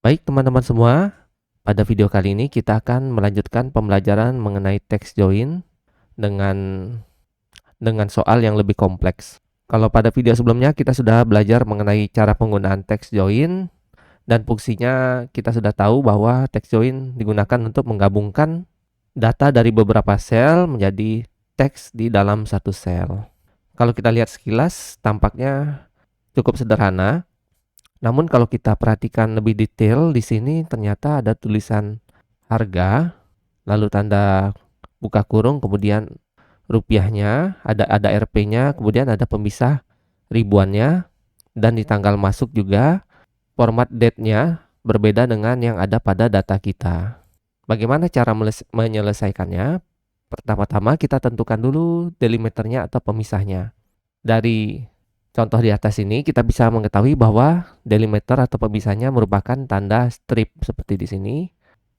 Baik teman-teman semua, pada video kali ini kita akan melanjutkan pembelajaran mengenai text join dengan soal yang lebih kompleks. Kalau pada video sebelumnya kita sudah belajar mengenai cara penggunaan text join dan fungsinya kita sudah tahu bahwa text join digunakan untuk menggabungkan data dari beberapa sel menjadi teks di dalam satu sel. Kalau kita lihat sekilas tampaknya cukup sederhana. Namun kalau kita perhatikan lebih detail di sini ternyata ada tulisan harga, lalu tanda buka kurung, kemudian rupiahnya, ada RP-nya, kemudian ada pemisah ribuannya, dan di tanggal masuk juga format date-nya berbeda dengan yang ada pada data kita. Bagaimana cara menyelesaikannya? Pertama-tama kita tentukan dulu delimiternya atau pemisahnya. Dari contoh di atas ini kita bisa mengetahui bahwa delimiter atau pemisahnya merupakan tanda strip seperti di sini.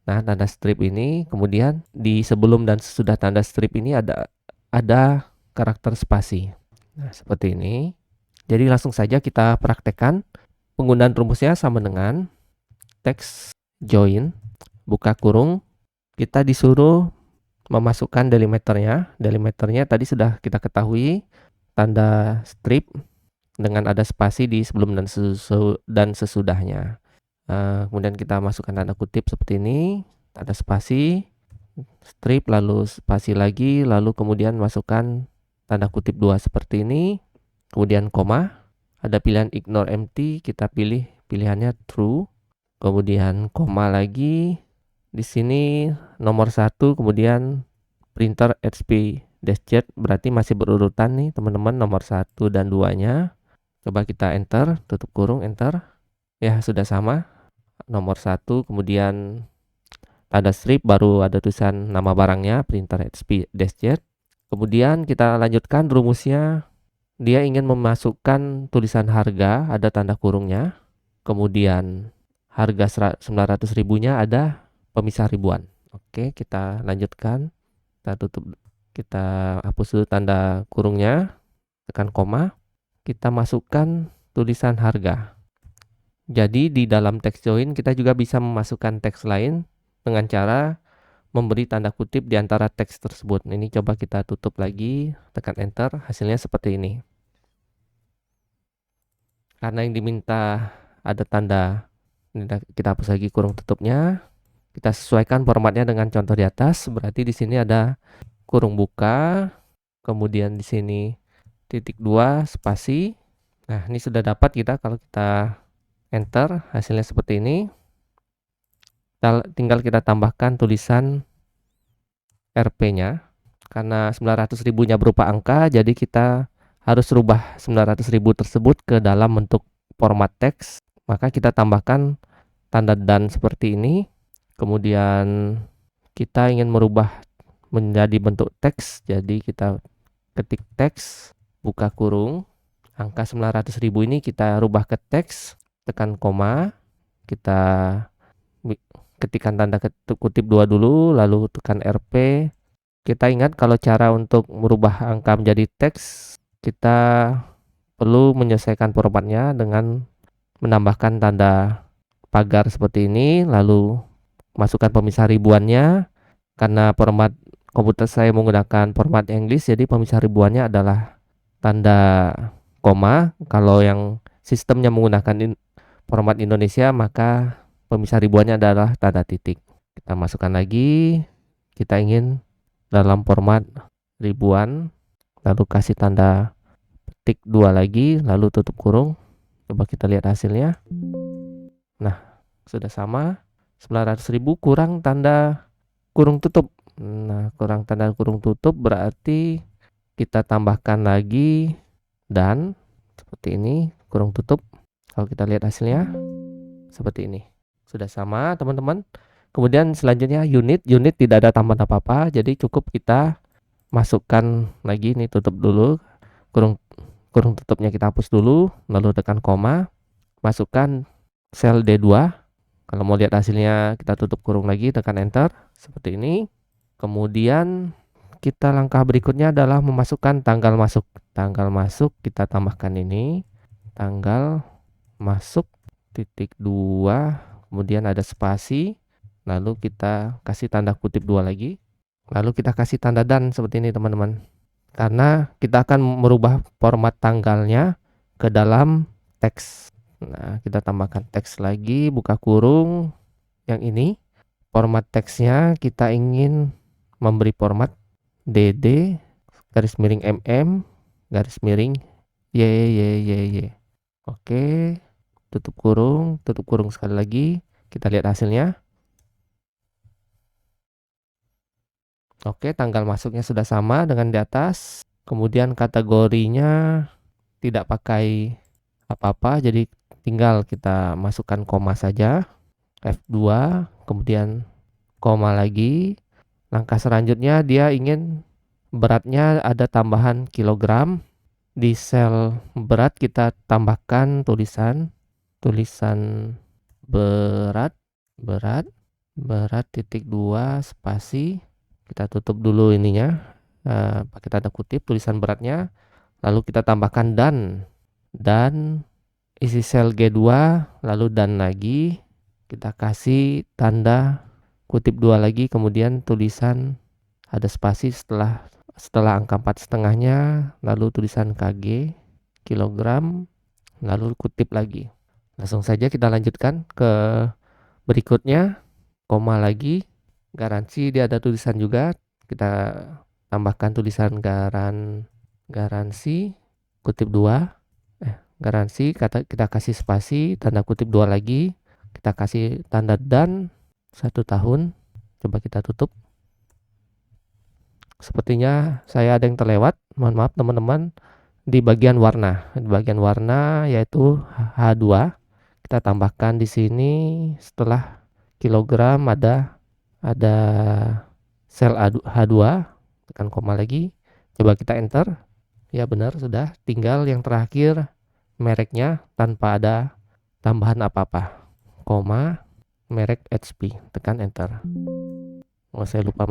Nah, tanda strip ini kemudian di sebelum dan sesudah tanda strip ini ada karakter spasi. Nah, seperti ini. Jadi langsung saja kita praktekkan. Penggunaan rumusnya sama dengan text join buka kurung. Kita disuruh memasukkan delimiternya. Delimiternya tadi sudah kita ketahui tanda strip dengan ada spasi di sebelum dan sesudahnya. Kemudian kita masukkan tanda kutip seperti ini, tanda spasi, strip, lalu spasi lagi, lalu kemudian masukkan tanda kutip 2 seperti ini, kemudian koma, ada pilihan ignore empty, kita pilih pilihannya true, kemudian koma lagi, di sini nomor 1, kemudian printer HP -z, berarti masih berurutan nih teman-teman nomor 1 dan 2-nya. Coba kita enter, tutup kurung, enter. Ya, sudah sama. Nomor 1, kemudian tanda strip, baru ada tulisan nama barangnya, printer HP -z. Kemudian kita lanjutkan rumusnya. Dia ingin memasukkan tulisan harga, ada tanda kurungnya. Kemudian harga 900 ribunya ada pemisah ribuan. Oke, kita lanjutkan. Kita tutup, kita hapus dulu tanda kurungnya, tekan koma. Kita masukkan tulisan harga. Jadi di dalam text join kita juga bisa memasukkan teks lain dengan cara memberi tanda kutip di antara teks tersebut. Ini coba kita tutup lagi, tekan enter, hasilnya seperti ini. Karena yang diminta ada tanda, kita hapus lagi kurung tutupnya. Kita sesuaikan formatnya dengan contoh di atas, berarti di sini ada kurung buka, kemudian di sini titik 2 spasi. Nah, ini sudah dapat kita kalau kita enter, hasilnya seperti ini. Tinggal kita tambahkan tulisan RP-nya. Karena 900 ribunya berupa angka, jadi kita harus rubah 900 ribu tersebut ke dalam bentuk format teks. Maka kita tambahkan tanda dan seperti ini. Kemudian kita ingin merubah menjadi bentuk teks, jadi kita ketik teks, buka kurung. Angka 900 ribu ini kita rubah ke teks, tekan koma, kita ketikkan tanda kutip 2 dulu, lalu tekan RP. Kita ingat kalau cara untuk merubah angka menjadi teks, kita perlu menyelesaikan formatnya dengan menambahkan tanda pagar seperti ini, lalu masukkan pemisah ribuannya. Karena format komputer saya menggunakan format English, jadi pemisah ribuannya adalah tanda koma. Kalau yang sistemnya menggunakan format Indonesia, maka pemisah ribuannya adalah tanda titik. Kita masukkan lagi, kita ingin dalam format ribuan, lalu kasih tanda petik 2 lagi, lalu tutup kurung. Coba kita lihat hasilnya. Nah, sudah sama. 900 ribu kurang tanda kurung tutup. Nah, kurang tanda kurung tutup berarti kita tambahkan lagi dan seperti ini, kurung tutup. Kalau kita lihat hasilnya seperti ini. Sudah sama teman-teman. Kemudian selanjutnya unit tidak ada tambahan apa-apa, jadi cukup kita masukkan lagi, ini tutup dulu, kurung tutupnya kita hapus dulu, lalu tekan koma, masukkan sel D2. Kalau mau lihat hasilnya kita tutup kurung lagi, tekan enter seperti ini. Kemudian kita langkah berikutnya adalah memasukkan tanggal masuk. Tanggal masuk kita tambahkan ini, tanggal masuk titik 2, kemudian ada spasi, lalu kita kasih tanda kutip 2 lagi, lalu kita kasih tanda dan seperti ini teman-teman. Karena kita akan merubah format tanggalnya ke dalam teks. Nah, kita tambahkan teks lagi, buka kurung yang ini. Format teksnya kita ingin memberi format DD garis miring MM garis miring YYYY. Oke, tutup kurung sekali lagi. Kita lihat hasilnya. Oke, tanggal masuknya sudah sama dengan di atas. Kemudian kategorinya tidak pakai apa-apa, jadi tinggal kita masukkan koma saja. F2, kemudian koma lagi. Langkah selanjutnya dia ingin beratnya ada tambahan kilogram. Di sel berat kita tambahkan tulisan berat titik 2 spasi. Kita tutup dulu ininya, pakai tanda kutip tulisan beratnya, lalu kita tambahkan dan isi sel G2, lalu dan lagi, kita kasih tanda kutip 2 lagi, kemudian tulisan ada spasi setelah angka 4 setengahnya, lalu tulisan KG kilogram, lalu kutip lagi. Langsung saja kita lanjutkan ke berikutnya, koma lagi, garansi dia ada tulisan juga, kita tambahkan tulisan garansi kutip 2, garansi kita kasih spasi, tanda kutip 2 lagi, kita kasih tanda dan 1 tahun. Coba kita tutup. Sepertinya saya ada yang terlewat, mohon maaf teman-teman. Di bagian warna yaitu H2, kita tambahkan di sini setelah kilogram ada sel H2, tekan koma lagi, coba kita enter. Ya benar, sudah. Tinggal yang terakhir mereknya tanpa ada tambahan apa-apa, koma, merek HP, tekan enter. Oh, saya lupa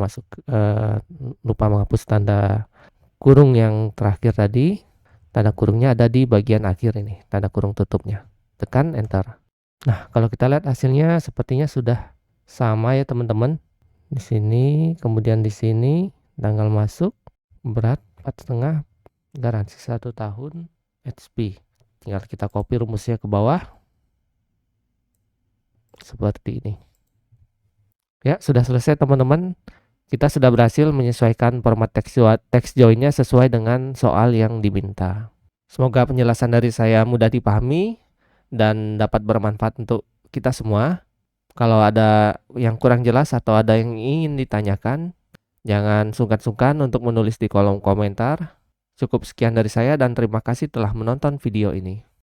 menghapus tanda kurung yang terakhir tadi. Tanda kurungnya ada di bagian akhir ini, tanda kurung tutupnya, tekan enter. Nah, kalau kita lihat hasilnya sepertinya sudah sama ya teman-teman. Di sini, kemudian di sini tanggal masuk, berat 4,5, garansi 1 tahun, HP. Tinggal kita copy rumusnya ke bawah seperti ini. Ya, sudah selesai teman-teman. Kita sudah berhasil menyesuaikan format teks joinnya sesuai dengan soal yang diminta. Semoga penjelasan dari saya mudah dipahami dan dapat bermanfaat untuk kita semua. Kalau ada yang kurang jelas atau ada yang ingin ditanyakan, jangan sungkan-sungkan untuk menulis di kolom komentar. Cukup sekian dari saya dan terima kasih telah menonton video ini.